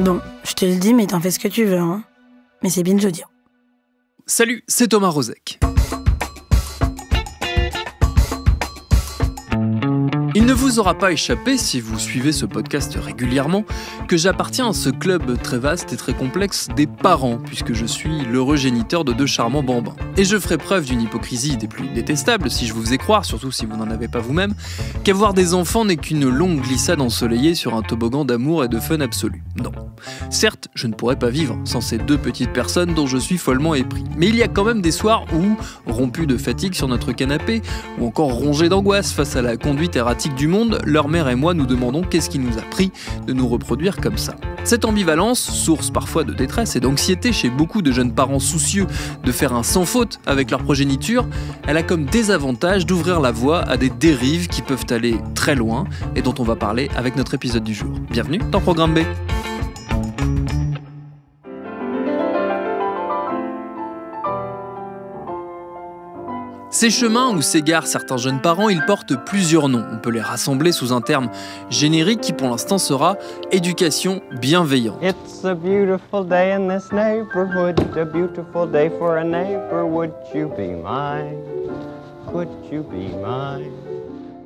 Bon, je te le dis, mais t'en fais ce que tu veux, hein. Mais c'est Binge Audio. Salut, c'est Thomas Rozek. Il ne vous aura pas échappé, si vous suivez ce podcast régulièrement, que j'appartiens à ce club très vaste et très complexe des parents, puisque je suis l'heureux géniteur de 2 charmants bambins. Et je ferai preuve d'une hypocrisie des plus détestables si je vous faisais croire, surtout si vous n'en avez pas vous-même, qu'avoir des enfants n'est qu'une longue glissade ensoleillée sur un toboggan d'amour et de fun absolu. Non. Certes, je ne pourrais pas vivre sans ces 2 petites personnes dont je suis follement épris. Mais il y a quand même des soirs où, rompus de fatigue sur notre canapé, ou encore rongés d'angoisse face à la conduite erratique du monde, leur mère et moi nous demandons qu'est-ce qui nous a pris de nous reproduire comme ça. Cette ambivalence, source parfois de détresse et d'anxiété chez beaucoup de jeunes parents soucieux de faire un sans faute avec leur progéniture, elle a comme désavantage d'ouvrir la voie à des dérives qui peuvent aller très loin et dont on va parler avec notre épisode du jour. Bienvenue dans Programme B. Ces chemins où s'égarent certains jeunes parents, ils portent plusieurs noms. On peut les rassembler sous un terme générique qui pour l'instant sera éducation bienveillante. It's a beautiful day in this neighborhood, a beautiful day for a neighbor. Would you be mine? Could you be mine?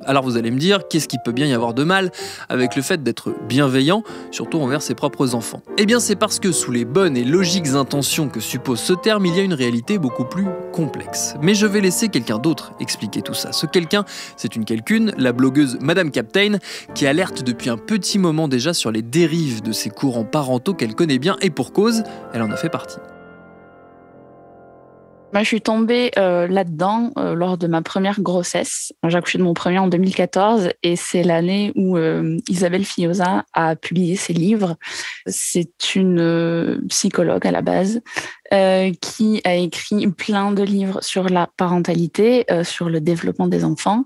Alors vous allez me dire, qu'est-ce qu'il peut bien y avoir de mal avec le fait d'être bienveillant, surtout envers ses propres enfants ? Eh bien c'est parce que sous les bonnes et logiques intentions que suppose ce terme, il y a une réalité beaucoup plus complexe. Mais je vais laisser quelqu'un d'autre expliquer tout ça. Ce quelqu'un, c'est une quelqu'une, la blogueuse Madame Captain, qui alerte depuis un petit moment déjà sur les dérives de ces courants parentaux qu'elle connaît bien, et pour cause, elle en a fait partie. Moi, je suis tombée là-dedans lors de ma première grossesse. J'ai accouché de mon premier en 2014 et c'est l'année où Isabelle Fillosa a publié ses livres. C'est une psychologue à la base qui a écrit plein de livres sur la parentalité, sur le développement des enfants,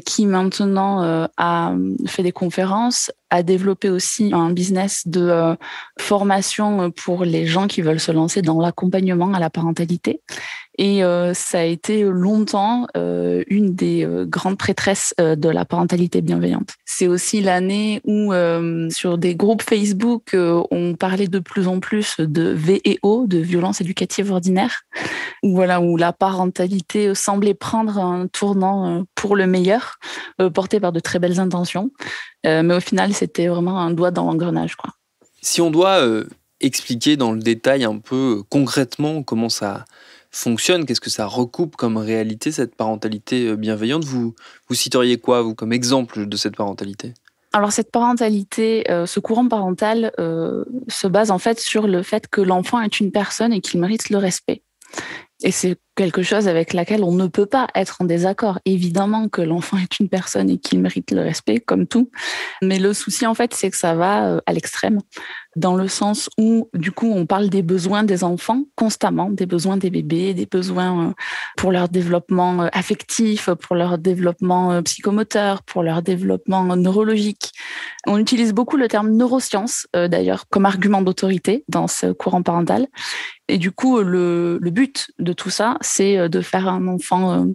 qui maintenant a fait des conférences, a développé aussi un business de formation pour les gens qui veulent se lancer dans l'accompagnement à la parentalité. Et ça a été longtemps une des grandes prêtresses de la parentalité bienveillante. C'est aussi l'année où sur des groupes Facebook, on parlait de plus en plus de VEO, de violence éducative ordinaire, où la parentalité semblait prendre un tournant pour le meilleur, porté par de très belles intentions. Mais au final, c'était vraiment un doigt dans l'engrenage, quoi. Si on doit expliquer dans le détail un peu concrètement comment ça fonctionne, qu'est-ce que ça recoupe comme réalité, cette parentalité bienveillante, vous citeriez quoi, vous, comme exemple de cette parentalité ? Alors cette parentalité, ce courant parental se base en fait sur le fait que l'enfant est une personne et qu'il mérite le respect. Et c'est quelque chose avec laquelle on ne peut pas être en désaccord. Évidemment que l'enfant est une personne et qu'il mérite le respect, comme tout. Mais le souci, en fait, c'est que ça va à l'extrême, dans le sens où, du coup, on parle des besoins des enfants constamment, des besoins des bébés, des besoins pour leur développement affectif, pour leur développement psychomoteur, pour leur développement neurologique. On utilise beaucoup le terme neurosciences, d'ailleurs, comme argument d'autorité dans ce courant parental. Et du coup, le but de tout ça, c'est de faire un enfant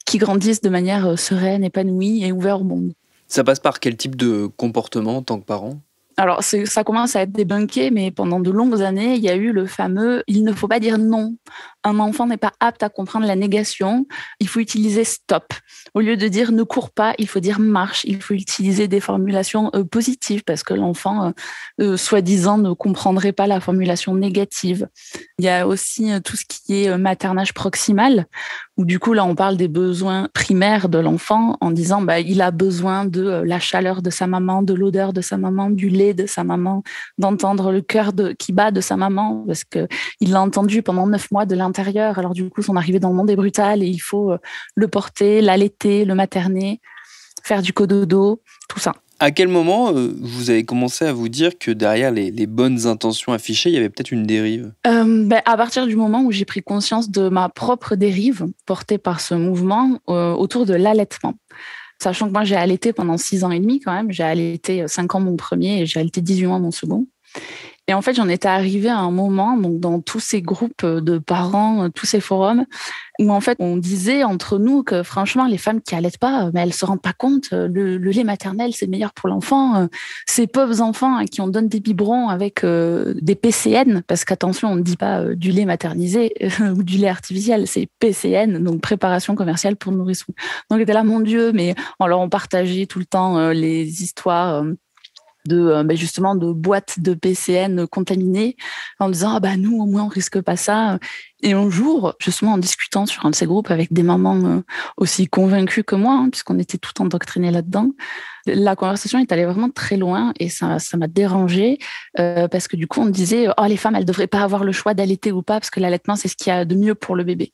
qui grandisse de manière sereine, épanouie et ouvert au monde. Ça passe par quel type de comportement en tant que parent ? Alors, ça commence à être débunké, mais pendant de longues années, il y a eu le fameux « il ne faut pas dire non ». Un enfant n'est pas apte à comprendre la négation, il faut utiliser « stop ». Au lieu de dire « ne cours pas », il faut dire « marche ». Il faut utiliser des formulations positives parce que l'enfant, soi-disant, ne comprendrait pas la formulation négative. Il y a aussi tout ce qui est maternage proximal, où du coup, là, on parle des besoins primaires de l'enfant en disant il a besoin de la chaleur de sa maman, de l'odeur de sa maman, du lait de sa maman, d'entendre le cœur qui bat de sa maman, parce qu'il l'a entendu pendant 9 mois de l'intérieur. Alors du coup, son arrivée dans le monde est brutale et il faut le porter, l'allaiter, le materner, faire du cododo, tout ça. À quel moment vous avez commencé à vous dire que derrière les bonnes intentions affichées, il y avait peut-être une dérive ? À partir du moment où j'ai pris conscience de ma propre dérive portée par ce mouvement autour de l'allaitement. Sachant que moi, j'ai allaité pendant 6 ans et demi quand même. J'ai allaité 5 ans mon premier et j'ai allaité 18 mois mon second. Et en fait, j'en étais arrivée à un moment, donc dans tous ces groupes de parents, tous ces forums, où en fait, on disait entre nous que franchement, les femmes qui allaitent pas, mais elles se rendent pas compte, le lait maternel, c'est meilleur pour l'enfant. Ces pauvres enfants à qui on donne des biberons avec des PCN, parce qu'attention, on ne dit pas du lait maternisé ou du lait artificiel, c'est PCN, donc préparation commerciale pour nourrissons. Donc, j'étais là, mon Dieu, mais alors on partageait tout le temps les histoires justement de boîtes de PCN contaminées en disant nous au moins on risque pas ça. Et un jour, justement en discutant sur un de ces groupes avec des mamans aussi convaincues que moi, puisqu'on était toutes endoctrinées là-dedans, la conversation est allée vraiment très loin et ça m'a dérangée parce que du coup on disait les femmes elles devraient pas avoir le choix d'allaiter ou pas parce que l'allaitement c'est ce qu'il y a de mieux pour le bébé.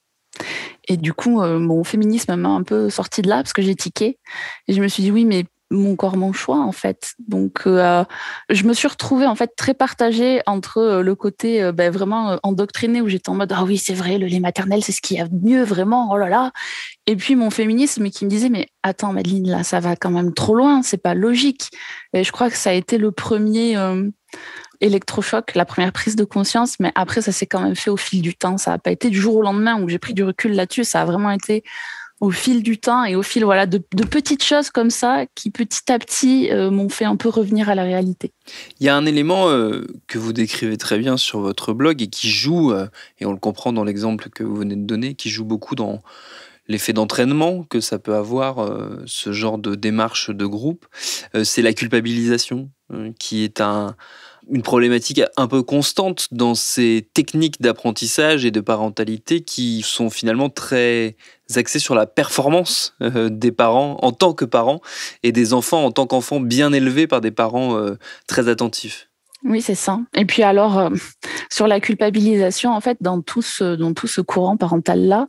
Et du coup mon féminisme m'a un peu sorti de là parce que j'ai tiqué et je me suis dit oui mais mon corps, mon choix, en fait. Donc, je me suis retrouvée, en fait, très partagée entre le côté vraiment endoctriné, où j'étais en mode « Ah oui, c'est vrai, le lait maternel, c'est ce qu'il y a de mieux, vraiment, oh là là !» Et puis, mon féminisme qui me disait « Mais attends, Madeleine, là, ça va quand même trop loin, c'est pas logique. » Et je crois que ça a été le premier électrochoc, la première prise de conscience, mais après, ça s'est quand même fait au fil du temps. Ça n'a pas été du jour au lendemain où j'ai pris du recul là-dessus, ça a vraiment été au fil du temps et au fil de petites choses comme ça qui petit à petit m'ont fait un peu revenir à la réalité. Il y a un élément que vous décrivez très bien sur votre blog et qui joue, et on le comprend dans l'exemple que vous venez de donner, qui joue beaucoup dans l'effet d'entraînement que ça peut avoir, ce genre de démarche de groupe, c'est la culpabilisation, qui est une problématique un peu constante dans ces techniques d'apprentissage et de parentalité qui sont finalement très axées sur la performance des parents en tant que parents et des enfants en tant qu'enfants bien élevés par des parents très attentifs. Oui, c'est ça. Et puis alors, sur la culpabilisation, en fait, dans tout ce courant parental-là,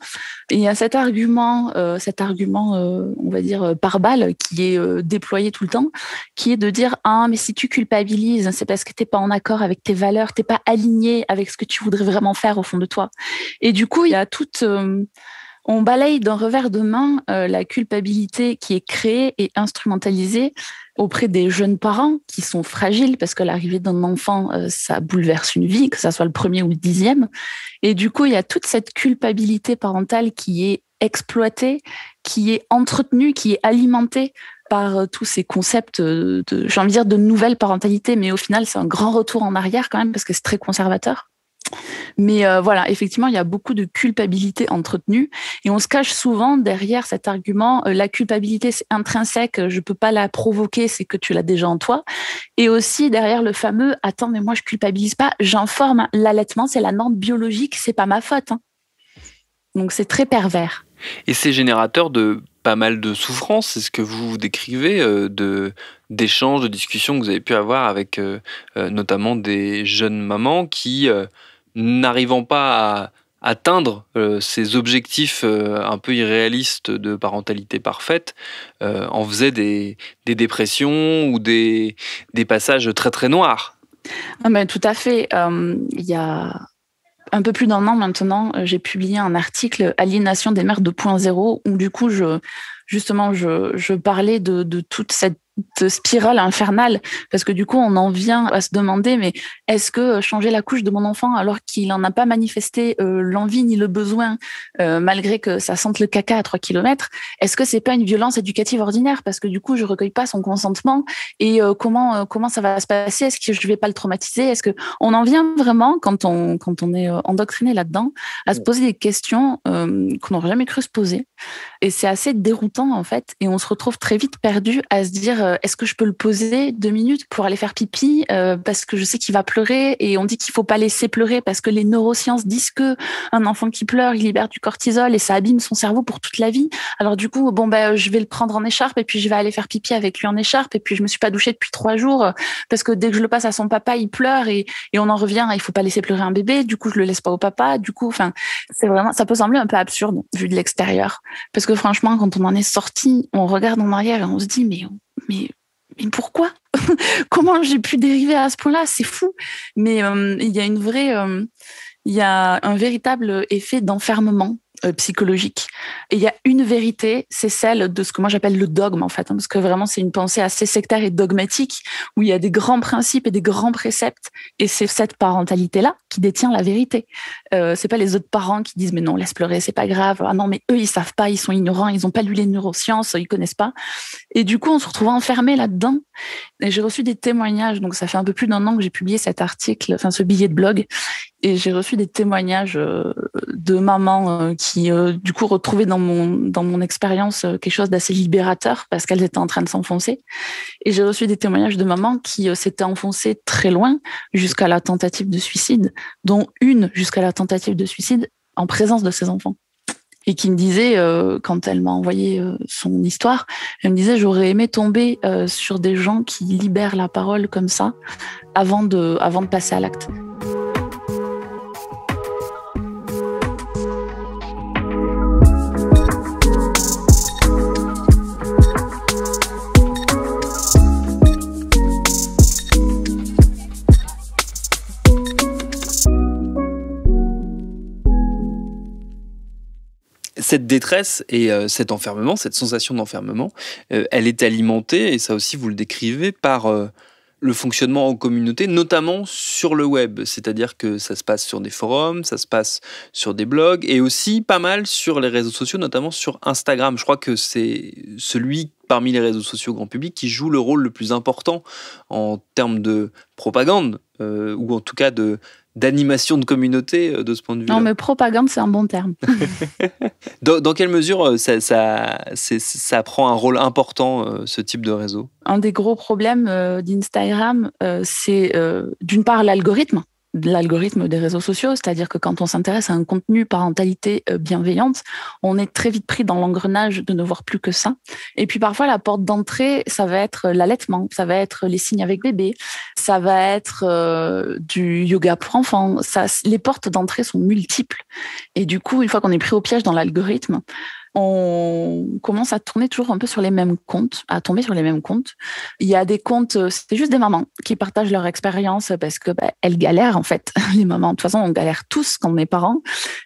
il y a cet argument, on va dire, par balle, qui est déployé tout le temps, qui est de dire « Ah, mais si tu culpabilises, c'est parce que t'es pas en accord avec tes valeurs, t'es pas aligné avec ce que tu voudrais vraiment faire au fond de toi. » Et du coup, il y a toute... on balaye d'un revers de main la culpabilité qui est créée et instrumentalisée auprès des jeunes parents qui sont fragiles parce que l'arrivée d'un enfant, ça bouleverse une vie, que ça soit le premier ou le 10e. Et du coup, il y a toute cette culpabilité parentale qui est exploitée, qui est entretenue, qui est alimentée par tous ces concepts j'ai envie de dire de nouvelle parentalité, mais au final, c'est un grand retour en arrière quand même parce que c'est très conservateur. Mais voilà, effectivement, il y a beaucoup de culpabilité entretenue et on se cache souvent derrière cet argument la culpabilité, c'est intrinsèque, je peux pas la provoquer, c'est que tu l'as déjà en toi. Et aussi derrière le fameux « Attends, mais moi, je culpabilise pas, j'informe. L'allaitement, c'est la norme biologique, c'est pas ma faute. » Donc, c'est très pervers. Et c'est générateur de pas mal de souffrances, c'est ce que vous décrivez, d'échanges, de discussions que vous avez pu avoir avec notamment des jeunes mamans qui... n'arrivant pas à atteindre ces objectifs un peu irréalistes de parentalité parfaite, en faisaient des dépressions ou des passages très très noirs. Ah ben, tout à fait. Il y a un peu plus d'un an maintenant, j'ai publié un article « Aliénation des mères 2.0 » où du coup, je parlais de toute cette spirale infernale parce que du coup on en vient à se demander mais est-ce que changer la couche de mon enfant alors qu'il n'en a pas manifesté l'envie ni le besoin malgré que ça sente le caca à 3 km, est-ce que c'est pas une violence éducative ordinaire parce que du coup je recueille pas son consentement et comment ça va se passer, est-ce que je vais pas le traumatiser, est-ce que on en vient vraiment quand on est endoctriné là-dedans à se poser des questions qu'on n'aurait jamais cru se poser et c'est assez déroutant en fait et on se retrouve très vite perdu à se dire est-ce que je peux le poser 2 minutes pour aller faire pipi parce que je sais qu'il va pleurer et on dit qu'il faut pas laisser pleurer parce que les neurosciences disent que un enfant qui pleure il libère du cortisol et ça abîme son cerveau pour toute la vie. Alors du coup je vais le prendre en écharpe et puis je vais aller faire pipi avec lui en écharpe et puis je me suis pas douchée depuis 3 jours parce que dès que je le passe à son papa il pleure et on en revient il faut pas laisser pleurer un bébé, du coup je le laisse pas au papa, du coup c'est vraiment, ça peut sembler un peu absurde vu de l'extérieur parce que franchement quand on en est sorti on regarde en arrière et on se dit mais pourquoi comment j'ai pu dériver à ce point-là, c'est fou. Mais il y a un véritable effet d'enfermement psychologique. Et il y a une vérité, c'est celle de ce que moi j'appelle le dogme, en fait, parce que vraiment, c'est une pensée assez sectaire et dogmatique, où il y a des grands principes et des grands préceptes, et c'est cette parentalité-là qui détient la vérité. C'est pas les autres parents qui disent, mais non, laisse pleurer, c'est pas grave. Ah non, mais eux, ils savent pas, ils sont ignorants, ils ont pas lu les neurosciences, ils connaissent pas. Et du coup, on se retrouve enfermé là-dedans. Et j'ai reçu des témoignages, donc ça fait un peu plus d'1 an que j'ai publié cet article, enfin ce billet de blog, et j'ai reçu des témoignages de mamans qui, du coup, retrouvaient dans mon expérience quelque chose d'assez libérateur parce qu'elles étaient en train de s'enfoncer. Et j'ai reçu des témoignages de mamans qui s'étaient enfoncées très loin jusqu'à la tentative de suicide, dont une jusqu'à la tentative de suicide en présence de ses enfants. Et qui me disait, quand elle m'a envoyé son histoire, elle me disait, j'aurais aimé tomber sur des gens qui libèrent la parole comme ça avant de passer à l'acte. Cette détresse et cet enfermement, cette sensation d'enfermement, elle est alimentée, et ça aussi vous le décrivez, par le fonctionnement en communauté, notamment sur le web. C'est-à-dire que ça se passe sur des forums, ça se passe sur des blogs, et aussi pas mal sur les réseaux sociaux, notamment sur Instagram. Je crois que c'est celui parmi les réseaux sociaux grand public qui joue le rôle le plus important en termes de propagande, ou en tout cas d'animation de communauté de ce point de vue-là. Non, mais propagande, c'est un bon terme. Dans quelle mesure ça prend un rôle important, ce type de réseau ? Un des gros problèmes d'Instagram, c'est d'une part l'algorithme des réseaux sociaux, c'est-à-dire que quand on s'intéresse à un contenu parentalité bienveillante, on est très vite pris dans l'engrenage de ne voir plus que ça. Et puis parfois, la porte d'entrée, ça va être l'allaitement, ça va être les signes avec bébé, ça va être du yoga pour enfants. Les portes d'entrée sont multiples. Et du coup, une fois qu'on est pris au piège dans l'algorithme, on commence à tourner toujours un peu sur les mêmes comptes, à tomber sur les mêmes comptes. Il y a des comptes, c'est juste des mamans qui partagent leur expérience parce que elles galèrent en fait. Les mamans, de toute façon, on galère tous quand on est parents.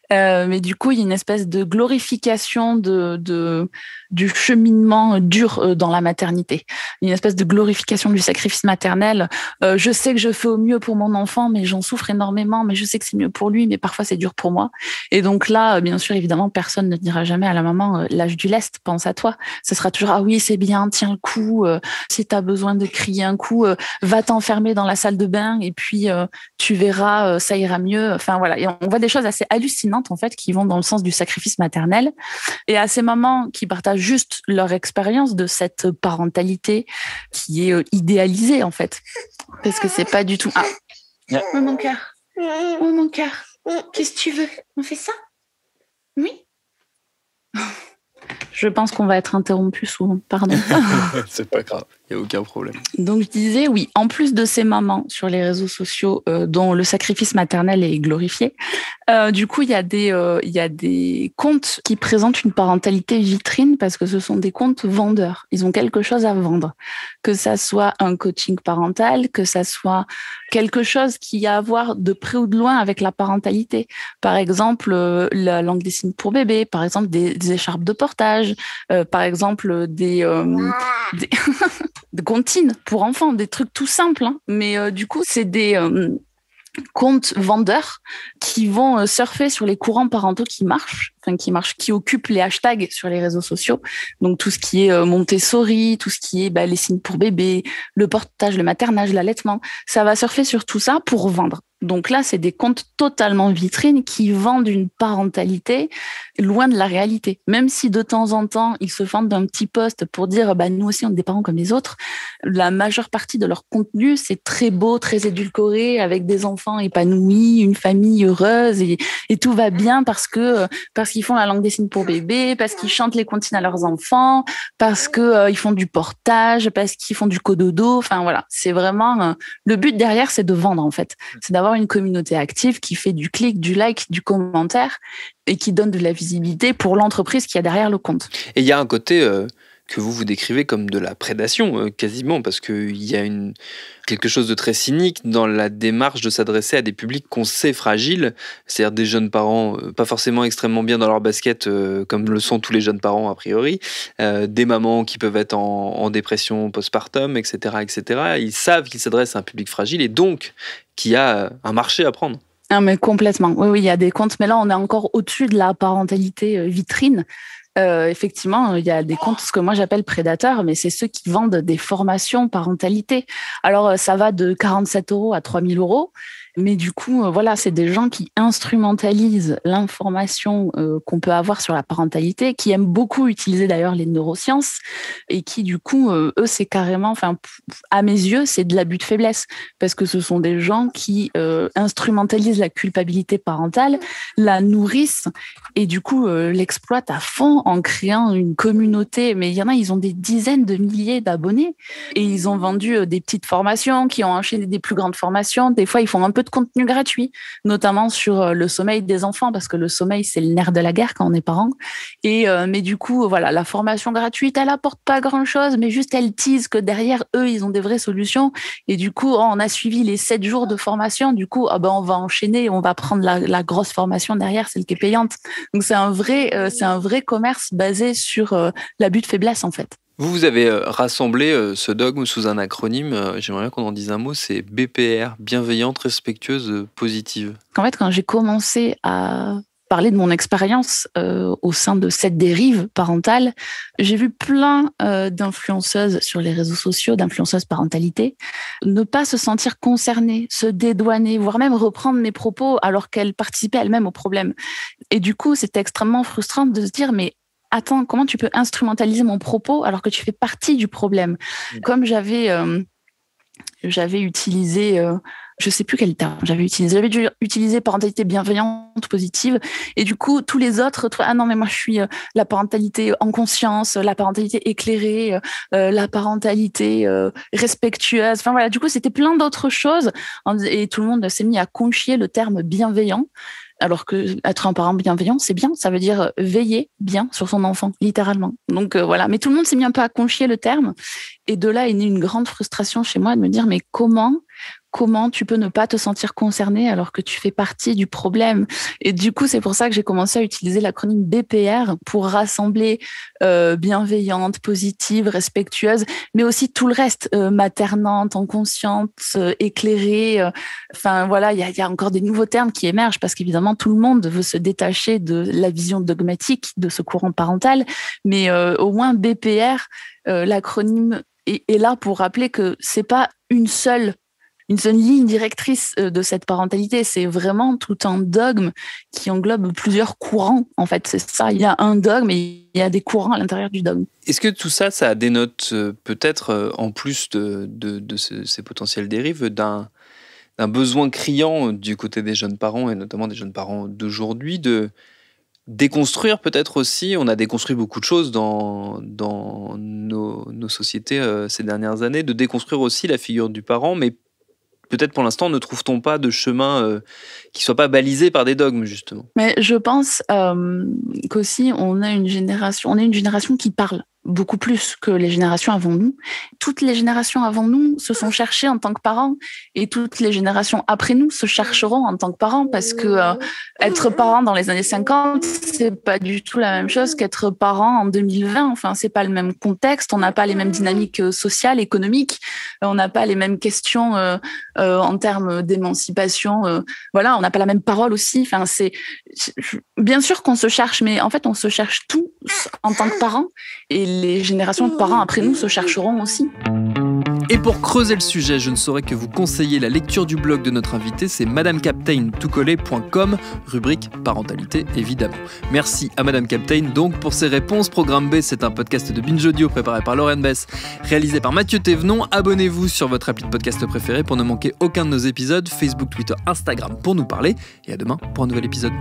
Mais du coup, il y a une espèce de glorification du cheminement dur dans la maternité. Une espèce de glorification du sacrifice maternel. Je sais que je fais au mieux pour mon enfant, mais j'en souffre énormément, mais je sais que c'est mieux pour lui, mais parfois c'est dur pour moi. Et donc là, bien sûr, évidemment, personne ne dira jamais à la maman, l'âge du lest, pense à toi. Ce sera toujours, ah oui, c'est bien, tiens le coup, si tu as besoin de crier un coup, va t'enfermer dans la salle de bain et puis tu verras, ça ira mieux. Enfin voilà, et on voit des choses assez hallucinantes en fait qui vont dans le sens du sacrifice maternel. Et à ces mamans qui partagent juste leur expérience de cette parentalité qui est idéalisée en fait, parce que c'est pas du tout. Ah, oh mon cœur, qu'est-ce que tu veux? On fait ça? Oui. Je pense qu'on va être interrompu souvent, pardon. C'est pas grave, il n'y a aucun problème. Donc je disais, oui, en plus de ces mamans sur les réseaux sociaux dont le sacrifice maternel est glorifié, du coup, il y a des comptes qui présentent une parentalité vitrine parce que ce sont des comptes vendeurs. Ils ont quelque chose à vendre. Que ça soit un coaching parental, que ça soit quelque chose qui a à voir de près ou de loin avec la parentalité. Par exemple, la langue des signes pour bébé, par exemple des écharpes de portage, par exemple des comptines pour enfants, des trucs tout simples. Hein. Mais du coup, c'est des comptes vendeurs qui vont surfer sur les courants parentaux qui occupent les hashtags sur les réseaux sociaux. Donc tout ce qui est Montessori, tout ce qui est les signes pour bébé, le portage, le maternage, l'allaitement, ça va surfer sur tout ça pour vendre. Donc là, c'est des comptes totalement vitrines qui vendent une parentalité loin de la réalité. Même si de temps en temps, ils se fendent d'un petit post pour dire nous aussi, on est des parents comme les autres, la majeure partie de leur contenu, c'est très beau, très édulcoré, avec des enfants épanouis, une famille heureuse et tout va bien parce qu'ils font la langue des signes pour bébé, parce qu'ils chantent les comptines à leurs enfants, parce que ils font du portage, parce qu'ils font du cododo. Enfin voilà, c'est vraiment le but derrière, c'est de vendre en fait. C'est d'avoir une communauté active qui fait du clic, du like, du commentaire et qui donne de la visibilité pour l'entreprise qui a derrière le compte. Et il y a un côté que vous décrivez comme de la prédation, quasiment, parce qu'il y a quelque chose de très cynique dans la démarche de s'adresser à des publics qu'on sait fragiles, c'est-à-dire des jeunes parents pas forcément extrêmement bien dans leur basket, comme le sont tous les jeunes parents a priori, des mamans qui peuvent être en dépression postpartum, etc., etc. Ils savent qu'ils s'adressent à un public fragile et donc qu'il y a un marché à prendre. Ah, mais complètement. Oui, il y a des comptes, mais là, on est encore au-dessus de la parentalité vitrine. Effectivement, il y a des comptes, ce que moi j'appelle prédateurs, mais c'est ceux qui vendent des formations parentalité. Alors, ça va de 47 € à 3 000 €. Mais du coup, voilà, c'est des gens qui instrumentalisent l'information qu'on peut avoir sur la parentalité, qui aiment beaucoup utiliser d'ailleurs les neurosciences et qui, du coup, eux, c'est carrément, enfin, à mes yeux, c'est de l'abus de faiblesse parce que ce sont des gens qui instrumentalisent la culpabilité parentale, la nourrissent et du coup l'exploitent à fond en créant une communauté. Mais il y en a, ils ont des dizaines de milliers d'abonnés et ils ont vendu des petites formations qui ont enchaîné des plus grandes formations. Des fois, ils font un peu de contenu gratuit, notamment sur le sommeil des enfants, parce que le sommeil, c'est le nerf de la guerre quand on est parent. Et mais du coup, voilà, la formation gratuite, elle apporte pas grand-chose, mais juste elle tease que derrière eux, ils ont des vraies solutions. Et du coup, on a suivi les 7 jours de formation. Du coup, on va enchaîner, on va prendre la grosse formation derrière, celle qui est payante. Donc c'est un vrai commerce basé sur l'abus de faiblesse en fait. Vous avez rassemblé ce dogme sous un acronyme, j'aimerais bien qu'on en dise un mot, c'est BPR, bienveillante, respectueuse, positive. En fait, quand j'ai commencé à parler de mon expérience au sein de cette dérive parentale, j'ai vu plein d'influenceuses sur les réseaux sociaux, d'influenceuses parentalité, ne pas se sentir concernées, se dédouaner, voire même reprendre mes propos alors qu'elles participaient elles-mêmes au problème. Et du coup, c'était extrêmement frustrant de se dire, mais attends, comment tu peux instrumentaliser mon propos alors que tu fais partie du problème ? Comme j'avais utilisé, je sais plus quel terme j'avais dû utiliser parentalité bienveillante, positive, et du coup tous les autres, ah non mais moi je suis la parentalité en conscience, la parentalité éclairée, la parentalité respectueuse. Enfin voilà, du coup c'était plein d'autres choses et tout le monde s'est mis à conchier le terme bienveillant. Alors que être un parent bienveillant, c'est bien. Ça veut dire veiller bien sur son enfant, littéralement. Donc voilà. Mais tout le monde s'est mis un peu à conchier le terme. Et de là est née une grande frustration chez moi de me dire, mais comment tu peux ne pas te sentir concerné alors que tu fais partie du problème ? Et du coup, c'est pour ça que j'ai commencé à utiliser l'acronyme BPR pour rassembler bienveillante, positive, respectueuse, mais aussi tout le reste, maternante, en conscience, éclairée. Enfin voilà, il y a encore des nouveaux termes qui émergent parce qu'évidemment, tout le monde veut se détacher de la vision dogmatique de ce courant parental, mais au moins BPR, l'acronyme est là pour rappeler que c'est pas une seule ligne directrice de cette parentalité, c'est vraiment tout un dogme qui englobe plusieurs courants. En fait, c'est ça. Il y a un dogme et il y a des courants à l'intérieur du dogme. Est-ce que tout ça, ça dénote peut-être, en plus de ces potentielles dérives, d'un besoin criant du côté des jeunes parents, et notamment des jeunes parents d'aujourd'hui, de déconstruire peut-être aussi? On a déconstruit beaucoup de choses dans nos sociétés ces dernières années, de déconstruire aussi la figure du parent, mais peut-être pour l'instant, ne trouve-t-on pas de chemin qui ne soit pas balisé par des dogmes, justement? Mais je pense qu'aussi, on est une génération qui parle beaucoup plus que les générations avant nous. Toutes les générations avant nous se sont cherchées en tant que parents et toutes les générations après nous se chercheront en tant que parents parce que être parent dans les années 50, c'est pas du tout la même chose qu'être parent en 2020. Enfin, c'est pas le même contexte, on n'a pas les mêmes dynamiques sociales, économiques, on n'a pas les mêmes questions en termes d'émancipation. Voilà, on n'a pas la même parole aussi. Enfin, bien sûr qu'on se cherche, mais en fait, on se cherche tous en tant que parents et les générations de parents après nous se chercheront aussi. Et pour creuser le sujet, je ne saurais que vous conseiller la lecture du blog de notre invité, c'est madamecaptain.com, rubrique parentalité évidemment. Merci à Madame Captain donc pour ses réponses. Programme B, c'est un podcast de Binge Audio préparé par Lauren Bess, réalisé par Mathieu Thévenon. Abonnez-vous sur votre appli de podcast préféré pour ne manquer aucun de nos épisodes, Facebook, Twitter, Instagram pour nous parler. Et à demain pour un nouvel épisode.